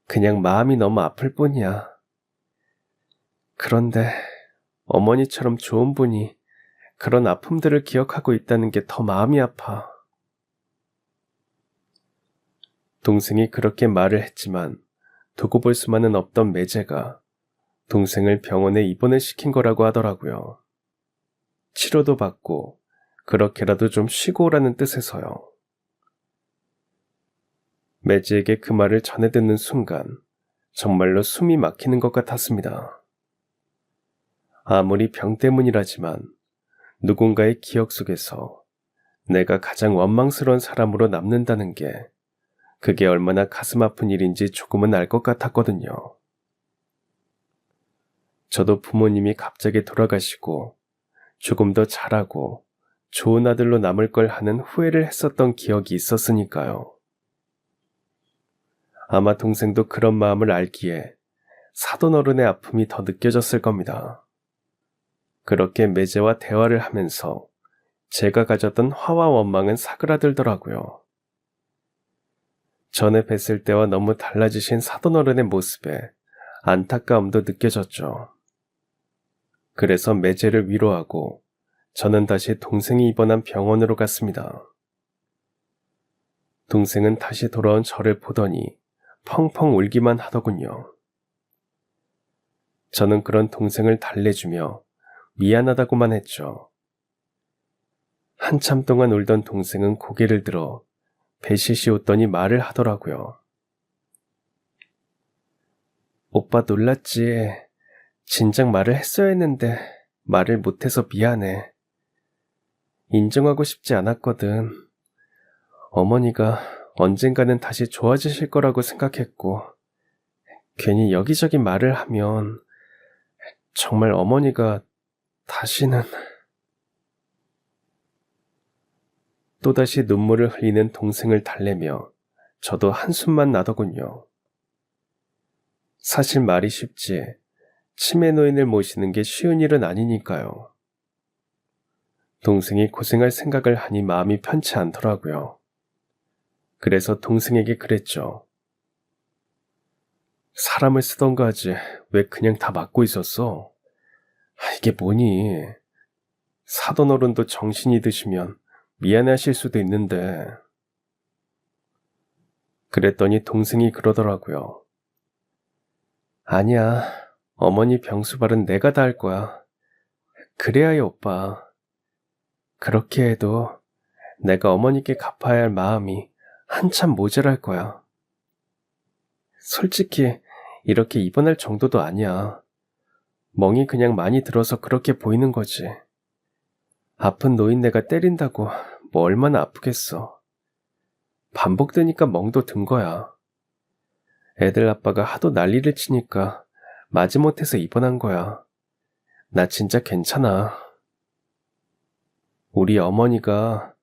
그냥 마음이 너무 아플 뿐이야. 그런데 어머니처럼 좋은 분이 그런 아픔들을 기억하고 있다는 게 더 마음이 아파. 동생이 그렇게 말을 했지만 두고 볼 수만은 없던 매제가 동생을 병원에 입원을 시킨 거라고 하더라고요. 치료도 받고 그렇게라도 좀 쉬고 오라는 뜻에서요. 매제에게 그 말을 전해 듣는 순간 정말로 숨이 막히는 것 같았습니다. 아무리 병 때문이라지만 누군가의 기억 속에서 내가 가장 원망스러운 사람으로 남는다는 게 그게 얼마나 가슴 아픈 일인지 조금은 알 것 같았거든요. 저도 부모님이 갑자기 돌아가시고 조금 더 잘하고 좋은 아들로 남을 걸 하는 후회를 했었던 기억이 있었으니까요. 아마 동생도 그런 마음을 알기에 사돈어른의 아픔이 더 느껴졌을 겁니다. 그렇게 매제와 대화를 하면서 제가 가졌던 화와 원망은 사그라들더라고요. 전에 뵀을 때와 너무 달라지신 사돈어른의 모습에 안타까움도 느껴졌죠. 그래서 매제를 위로하고 저는 다시 동생이 입원한 병원으로 갔습니다. 동생은 다시 돌아온 저를 보더니 펑펑 울기만 하더군요. 저는 그런 동생을 달래주며 미안하다고만 했죠. 한참 동안 울던 동생은 고개를 들어 배시시 웃더니 말을 하더라고요. 오빠 놀랐지. 진작 말을 했어야 했는데 말을 못해서 미안해. 인정하고 싶지 않았거든. 어머니가 언젠가는 다시 좋아지실 거라고 생각했고 괜히 여기저기 말을 하면 정말 어머니가 다시는... 또다시 눈물을 흘리는 동생을 달래며 저도 한숨만 나더군요. 사실 말이 쉽지 치매 노인을 모시는 게 쉬운 일은 아니니까요. 동생이 고생할 생각을 하니 마음이 편치 않더라고요. 그래서 동생에게 그랬죠. 사람을 쓰던가 하지 왜 그냥 다 맡고 있었어? 이게 뭐니? 사돈 어른도 정신이 드시면 미안해하실 수도 있는데. 그랬더니 동생이 그러더라고요. 아니야, 어머니 병수발은 내가 다 할 거야. 그래야 해, 오빠. 그렇게 해도 내가 어머니께 갚아야 할 마음이 한참 모자랄 거야. 솔직히 이렇게 입원할 정도도 아니야. 멍이 그냥 많이 들어서 그렇게 보이는 거지. 아픈 노인네가 때린다고 뭐 얼마나 아프겠어. 반복되니까 멍도 든 거야. 애들 아빠가 하도 난리를 치니까 마지못해서 입원한 거야. 나 진짜 괜찮아. 우리 어머니가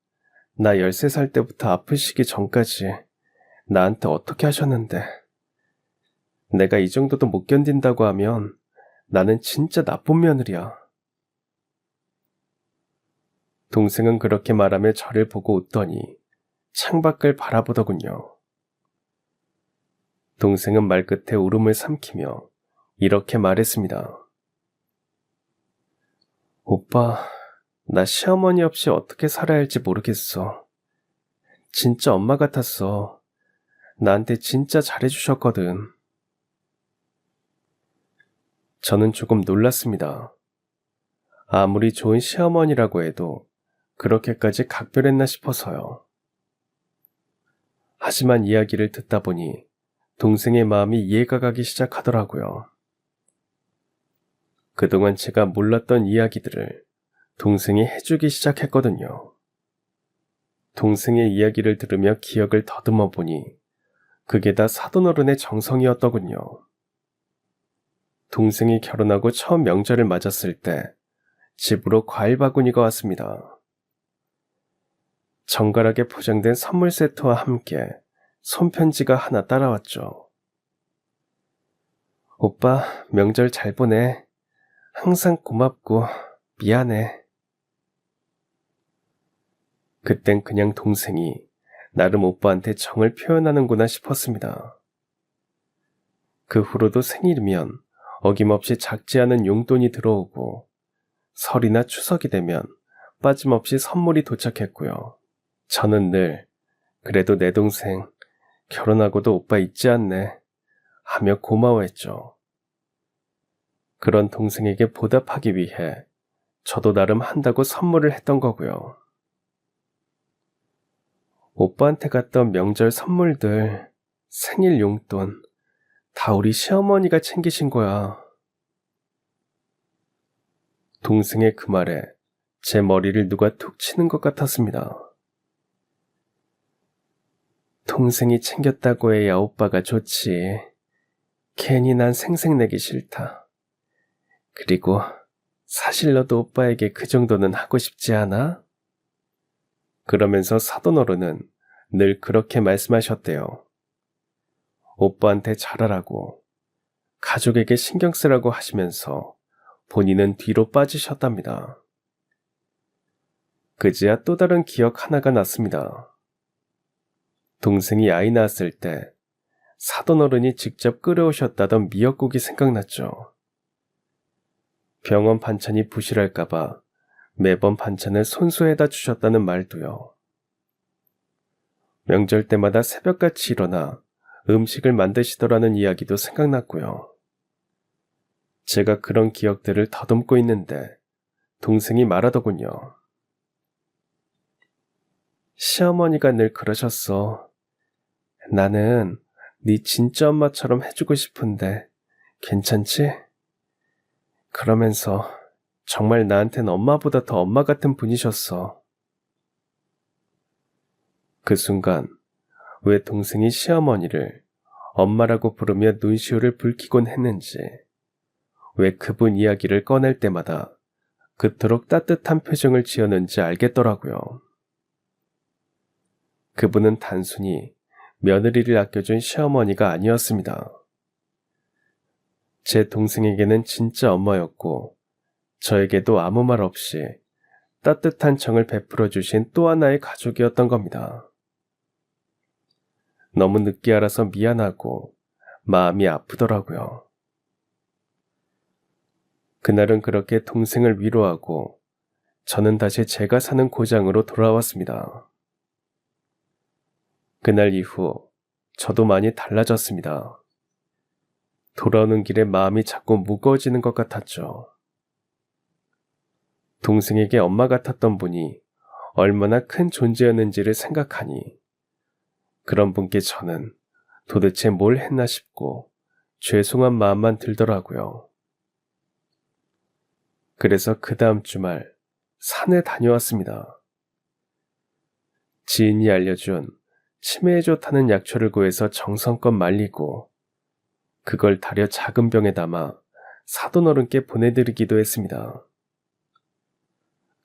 나 13살 때부터 아프시기 전까지 나한테 어떻게 하셨는데 내가 이 정도도 못 견딘다고 하면 나는 진짜 나쁜 며느리야. 동생은 그렇게 말하며 저를 보고 웃더니 창밖을 바라보더군요. 동생은 말끝에 울음을 삼키며 이렇게 말했습니다. 오빠, 나 시어머니 없이 어떻게 살아야 할지 모르겠어. 진짜 엄마 같았어. 나한테 진짜 잘해주셨거든. 저는 조금 놀랐습니다. 아무리 좋은 시어머니라고 해도 그렇게까지 각별했나 싶어서요. 하지만 이야기를 듣다 보니 동생의 마음이 이해가 가기 시작하더라고요. 그동안 제가 몰랐던 이야기들을 동생이 해주기 시작했거든요. 동생의 이야기를 들으며 기억을 더듬어 보니 그게 다 사돈어른의 정성이었더군요. 동생이 결혼하고 처음 명절을 맞았을 때 집으로 과일 바구니가 왔습니다. 정갈하게 포장된 선물 세트와 함께 손편지가 하나 따라왔죠. 오빠, 명절 잘 보내. 항상 고맙고 미안해. 그땐 그냥 동생이 나름 오빠한테 정을 표현하는구나 싶었습니다. 그 후로도 생일이면 어김없이 작지 않은 용돈이 들어오고 설이나 추석이 되면 빠짐없이 선물이 도착했고요. 저는 늘 그래도 내 동생 결혼하고도 오빠 잊지 않네 하며 고마워했죠. 그런 동생에게 보답하기 위해 저도 나름 한다고 선물을 했던 거고요. 오빠한테 갔던 명절 선물들, 생일 용돈 다 우리 시어머니가 챙기신 거야. 동생의 그 말에 제 머리를 누가 툭 치는 것 같았습니다. 동생이 챙겼다고 해야 오빠가 좋지. 괜히 난 생색내기 싫다. 그리고 사실 너도 오빠에게 그 정도는 하고 싶지 않아? 그러면서 사돈어른은 늘 그렇게 말씀하셨대요. 오빠한테 잘하라고, 가족에게 신경 쓰라고 하시면서 본인은 뒤로 빠지셨답니다. 그제야 또 다른 기억 하나가 났습니다. 동생이 아이 낳았을 때 사돈어른이 직접 끓여오셨다던 미역국이 생각났죠. 병원 반찬이 부실할까봐 매번 반찬을 손수해다 주셨다는 말도요. 명절 때마다 새벽같이 일어나 음식을 만드시더라는 이야기도 생각났고요. 제가 그런 기억들을 더듬고 있는데 동생이 말하더군요. 시어머니가 늘 그러셨어. 나는 네 진짜 엄마처럼 해주고 싶은데 괜찮지? 그러면서 정말 나한텐 엄마보다 더 엄마 같은 분이셨어. 그 순간 왜 동생이 시어머니를 엄마라고 부르며 눈시울을 붉히곤 했는지, 왜 그분 이야기를 꺼낼 때마다 그토록 따뜻한 표정을 지었는지 알겠더라고요. 그분은 단순히 며느리를 아껴준 시어머니가 아니었습니다. 제 동생에게는 진짜 엄마였고 저에게도 아무 말 없이 따뜻한 정을 베풀어 주신 또 하나의 가족이었던 겁니다. 너무 늦게 알아서 미안하고 마음이 아프더라고요. 그날은 그렇게 동생을 위로하고 저는 다시 제가 사는 고장으로 돌아왔습니다. 그날 이후 저도 많이 달라졌습니다. 돌아오는 길에 마음이 자꾸 무거워지는 것 같았죠. 동생에게 엄마 같았던 분이 얼마나 큰 존재였는지를 생각하니 그런 분께 저는 도대체 뭘 했나 싶고 죄송한 마음만 들더라고요. 그래서 그 다음 주말 산에 다녀왔습니다. 지인이 알려준 치매에 좋다는 약초를 구해서 정성껏 말리고 그걸 달여 작은 병에 담아 사돈어른께 보내드리기도 했습니다.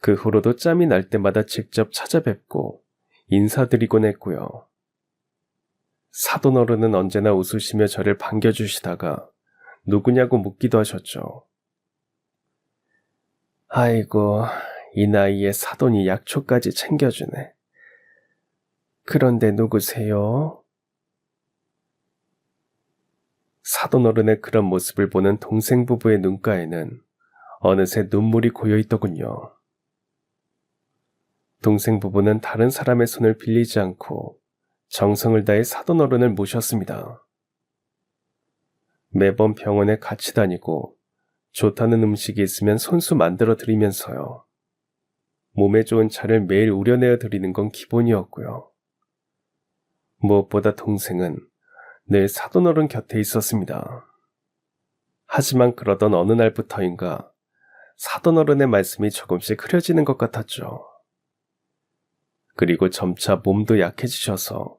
그 후로도 짬이 날 때마다 직접 찾아뵙고 인사드리곤 했고요. 사돈어른은 언제나 웃으시며 저를 반겨주시다가 누구냐고 묻기도 하셨죠. 아이고, 이 나이에 사돈이 약초까지 챙겨주네. 그런데 누구세요? 사돈어른의 그런 모습을 보는 동생 부부의 눈가에는 어느새 눈물이 고여있더군요. 동생 부부는 다른 사람의 손을 빌리지 않고 정성을 다해 사돈어른을 모셨습니다. 매번 병원에 같이 다니고 좋다는 음식이 있으면 손수 만들어 드리면서요. 몸에 좋은 차를 매일 우려내어 드리는 건 기본이었고요. 무엇보다 동생은 늘 사돈어른 곁에 있었습니다. 하지만 그러던 어느 날부터인가 사돈어른의 말씀이 조금씩 흐려지는 것 같았죠. 그리고 점차 몸도 약해지셔서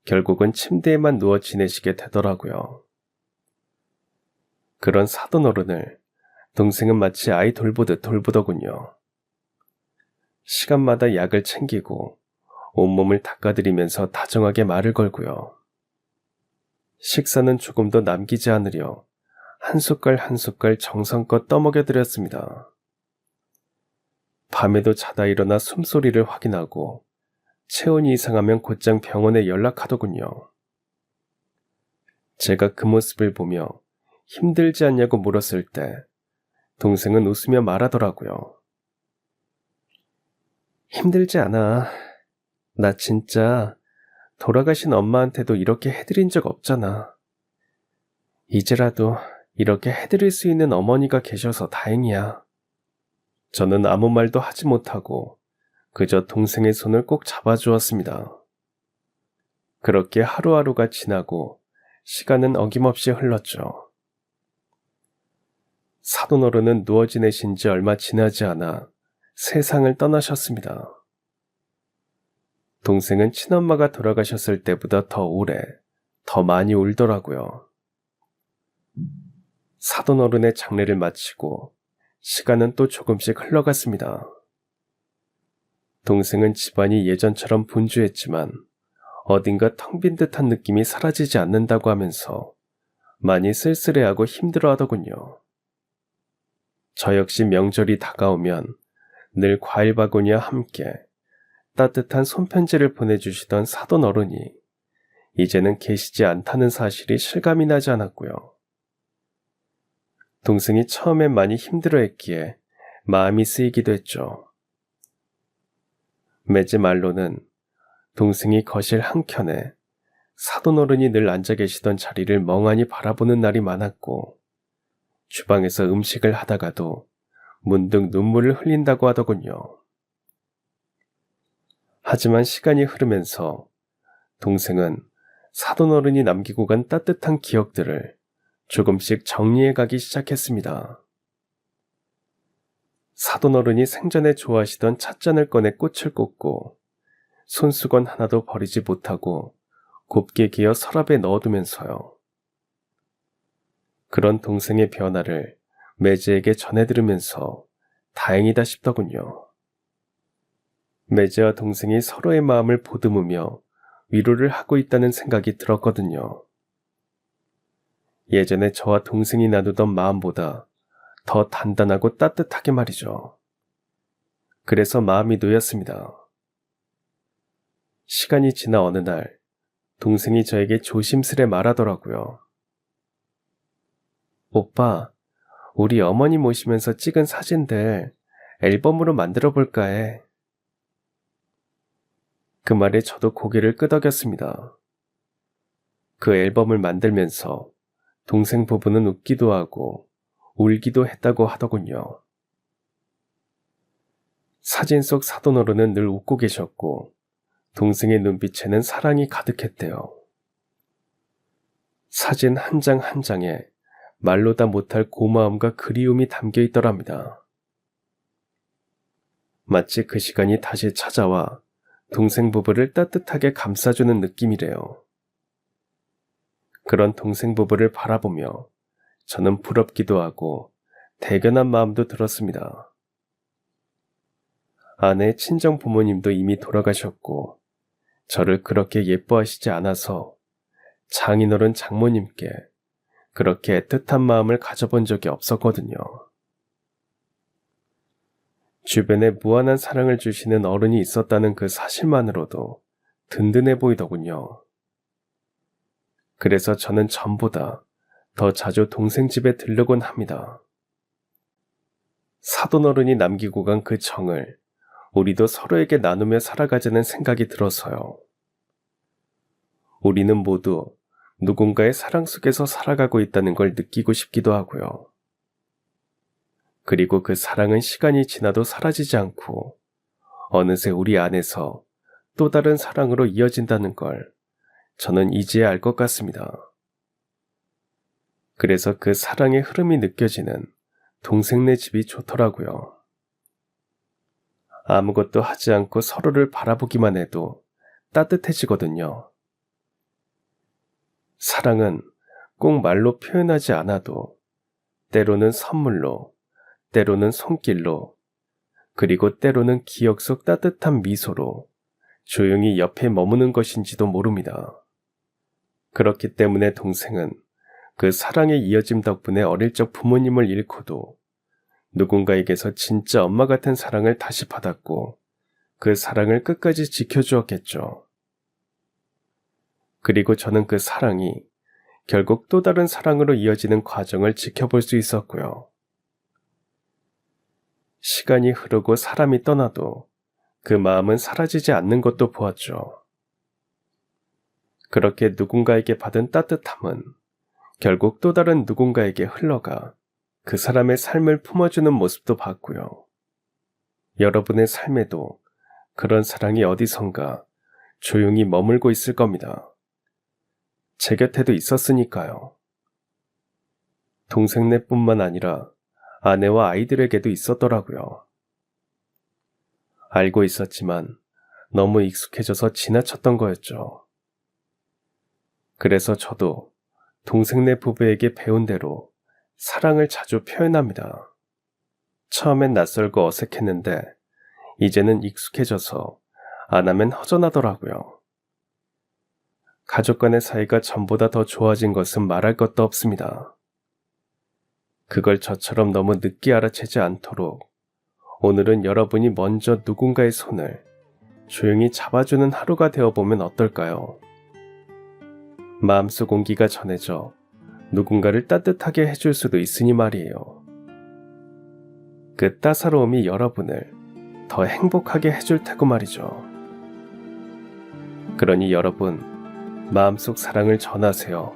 결국은 침대에만 누워 지내시게 되더라고요. 그런 사돈어른을 동생은 마치 아이 돌보듯 돌보더군요. 시간마다 약을 챙기고 온몸을 닦아드리면서 다정하게 말을 걸고요. 식사는 조금 더 남기지 않으려 한 숟갈 한 숟갈 정성껏 떠먹여드렸습니다. 밤에도 자다 일어나 숨소리를 확인하고 체온이 이상하면 곧장 병원에 연락하더군요. 제가 그 모습을 보며 힘들지 않냐고 물었을 때 동생은 웃으며 말하더라고요. 힘들지 않아. 나 진짜 돌아가신 엄마한테도 이렇게 해드린 적 없잖아. 이제라도 이렇게 해드릴 수 있는 어머니가 계셔서 다행이야. 저는 아무 말도 하지 못하고 그저 동생의 손을 꼭 잡아주었습니다. 그렇게 하루하루가 지나고 시간은 어김없이 흘렀죠. 사돈어른은 누워 지내신 지 얼마 지나지 않아 세상을 떠나셨습니다. 동생은 친엄마가 돌아가셨을 때보다 더 오래, 더 많이 울더라고요. 사돈어른의 장례를 마치고 시간은 또 조금씩 흘러갔습니다. 동생은 집안이 예전처럼 분주했지만 어딘가 텅 빈 듯한 느낌이 사라지지 않는다고 하면서 많이 쓸쓸해하고 힘들어하더군요. 저 역시 명절이 다가오면 늘 과일 바구니와 함께 따뜻한 손편지를 보내주시던 사돈어른이 이제는 계시지 않다는 사실이 실감이 나지 않았고요. 동생이 처음엔 많이 힘들어했기에 마음이 쓰이기도 했죠. 매지 말로는 동생이 거실 한켠에 사돈어른이 늘 앉아 계시던 자리를 멍하니 바라보는 날이 많았고 주방에서 음식을 하다가도 문득 눈물을 흘린다고 하더군요. 하지만 시간이 흐르면서 동생은 사돈어른이 남기고 간 따뜻한 기억들을 조금씩 정리해가기 시작했습니다. 사돈어른이 생전에 좋아하시던 찻잔을 꺼내 꽃을 꽂고 손수건 하나도 버리지 못하고 곱게 기어 서랍에 넣어두면서요. 그런 동생의 변화를 매제에게 전해들으면서 다행이다 싶더군요. 매제와 동생이 서로의 마음을 보듬으며 위로를 하고 있다는 생각이 들었거든요. 예전에 저와 동생이 나누던 마음보다 더 단단하고 따뜻하게 말이죠. 그래서 마음이 놓였습니다. 시간이 지나 어느 날 동생이 저에게 조심스레 말하더라고요. 오빠, 우리 어머니 모시면서 찍은 사진들 앨범으로 만들어 볼까 해. 그 말에 저도 고개를 끄덕였습니다. 그 앨범을 만들면서 동생 부부는 웃기도 하고 울기도 했다고 하더군요. 사진 속 사돈어른은 늘 웃고 계셨고 동생의 눈빛에는 사랑이 가득했대요. 사진 한 장 한 장에 말로 다 못할 고마움과 그리움이 담겨 있더랍니다. 마치 그 시간이 다시 찾아와 동생 부부를 따뜻하게 감싸주는 느낌이래요. 그런 동생 부부를 바라보며 저는 부럽기도 하고 대견한 마음도 들었습니다. 아내의 친정 부모님도 이미 돌아가셨고 저를 그렇게 예뻐하시지 않아서 장인어른 장모님께 그렇게 애틋한 마음을 가져본 적이 없었거든요. 주변에 무한한 사랑을 주시는 어른이 있었다는 그 사실만으로도 든든해 보이더군요. 그래서 저는 전보다 더 자주 동생 집에 들르곤 합니다. 사돈어른이 남기고 간 그 정을 우리도 서로에게 나누며 살아가자는 생각이 들어서요. 우리는 모두 누군가의 사랑 속에서 살아가고 있다는 걸 느끼고 싶기도 하고요. 그리고 그 사랑은 시간이 지나도 사라지지 않고 어느새 우리 안에서 또 다른 사랑으로 이어진다는 걸 저는 이제야 알 것 같습니다. 그래서 그 사랑의 흐름이 느껴지는 동생네 집이 좋더라고요. 아무것도 하지 않고 서로를 바라보기만 해도 따뜻해지거든요. 사랑은 꼭 말로 표현하지 않아도 때로는 선물로, 때로는 손길로, 그리고 때로는 기억 속 따뜻한 미소로 조용히 옆에 머무는 것인지도 모릅니다. 그렇기 때문에 동생은 그 사랑의 이어짐 덕분에 어릴 적 부모님을 잃고도 누군가에게서 진짜 엄마 같은 사랑을 다시 받았고 그 사랑을 끝까지 지켜주었겠죠. 그리고 저는 그 사랑이 결국 또 다른 사랑으로 이어지는 과정을 지켜볼 수 있었고요. 시간이 흐르고 사람이 떠나도 그 마음은 사라지지 않는 것도 보았죠. 그렇게 누군가에게 받은 따뜻함은 결국 또 다른 누군가에게 흘러가 그 사람의 삶을 품어주는 모습도 봤고요. 여러분의 삶에도 그런 사랑이 어디선가 조용히 머물고 있을 겁니다. 제 곁에도 있었으니까요. 동생네뿐만 아니라 아내와 아이들에게도 있었더라고요. 알고 있었지만 너무 익숙해져서 지나쳤던 거였죠. 그래서 저도 동생네 부부에게 배운 대로 사랑을 자주 표현합니다. 처음엔 낯설고 어색했는데 이제는 익숙해져서 안 하면 허전하더라고요. 가족 간의 사이가 전보다 더 좋아진 것은 말할 것도 없습니다. 그걸 저처럼 너무 늦게 알아채지 않도록 오늘은 여러분이 먼저 누군가의 손을 조용히 잡아주는 하루가 되어보면 어떨까요? 마음속 온기가 전해져 누군가를 따뜻하게 해줄 수도 있으니 말이에요. 그 따사로움이 여러분을 더 행복하게 해줄 테고 말이죠. 그러니 여러분, 마음속 사랑을 전하세요.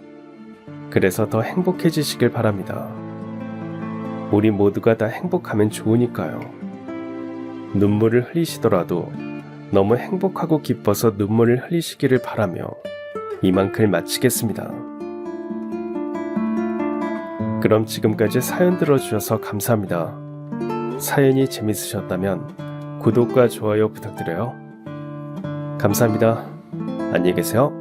그래서 더 행복해지시길 바랍니다. 우리 모두가 다 행복하면 좋으니까요. 눈물을 흘리시더라도 너무 행복하고 기뻐서 눈물을 흘리시기를 바라며 이만 글 마치겠습니다. 그럼 지금까지 사연 들어주셔서 감사합니다. 사연이 재밌으셨다면 구독과 좋아요 부탁드려요. 감사합니다. 안녕히 계세요.